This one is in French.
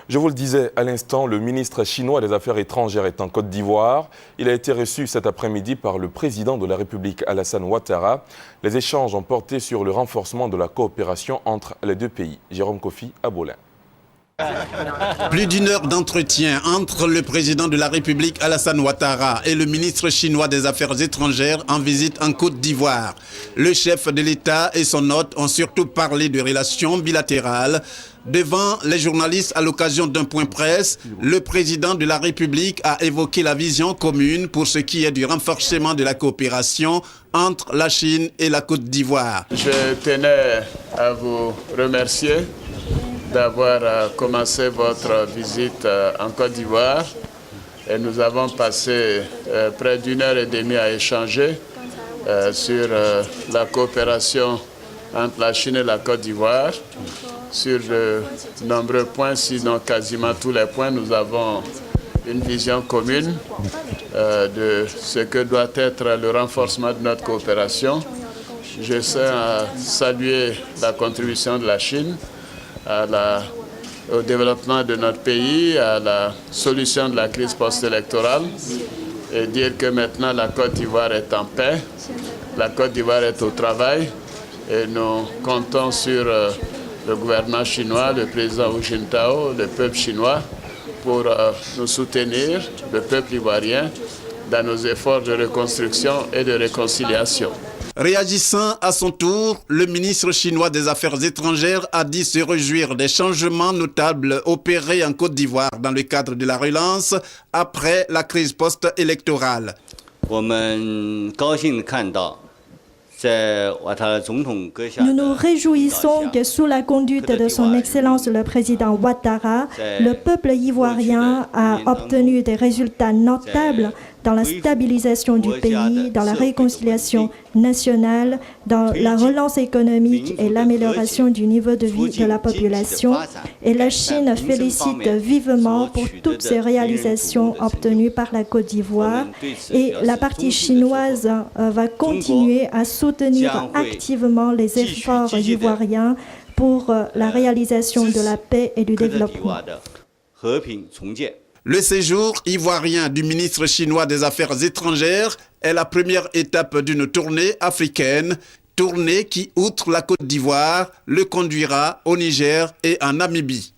Je vous le disais à l'instant, le ministre chinois des Affaires étrangères est en Côte d'Ivoire. Il a été reçu cet après-midi par le président de la République, Alassane Ouattara. Les échanges ont porté sur le renforcement de la coopération entre les deux pays. Jérôme Kofi Abolin. Plus d'une heure d'entretien entre le président de la République Alassane Ouattara et le ministre chinois des Affaires étrangères en visite en Côte d'Ivoire. Le chef de l'État et son hôte ont surtout parlé de relations bilatérales. Devant les journalistes à l'occasion d'un point presse, le président de la République a évoqué la vision commune pour ce qui est du renforcement de la coopération entre la Chine et la Côte d'Ivoire. Je tenais à vous remercier d'avoir commencé votre visite en Côte d'Ivoire et nous avons passé près d'une heure et demie à échanger sur la coopération entre la Chine et la Côte d'Ivoire. Sur de nombreux points, sinon quasiment tous les points, nous avons une vision commune de ce que doit être le renforcement de notre coopération. Je tiens à saluer la contribution de la Chine au développement de notre pays, à la solution de la crise post-électorale et dire que maintenant la Côte d'Ivoire est en paix, la Côte d'Ivoire est au travail et nous comptons sur le gouvernement chinois, le président Hu Jintao, le peuple chinois pour nous soutenir, le peuple ivoirien, dans nos efforts de reconstruction et de réconciliation. Réagissant à son tour, le ministre chinois des Affaires étrangères a dit se réjouir des changements notables opérés en Côte d'Ivoire dans le cadre de la relance après la crise post-électorale. Nous nous réjouissons que sous la conduite de son Excellence le président Ouattara, le peuple ivoirien a obtenu des résultats notables dans la stabilisation du pays, dans la réconciliation nationale, dans la relance économique et l'amélioration du niveau de vie de la population. Et la Chine félicite vivement pour toutes ces réalisations obtenues par la Côte d'Ivoire. Et la partie chinoise va continuer à soutenir activement les efforts ivoiriens pour la réalisation de la paix et du développement. Le séjour ivoirien du ministre chinois des Affaires étrangères est la première étape d'une tournée africaine, tournée qui, outre la Côte d'Ivoire, le conduira au Niger et en Namibie.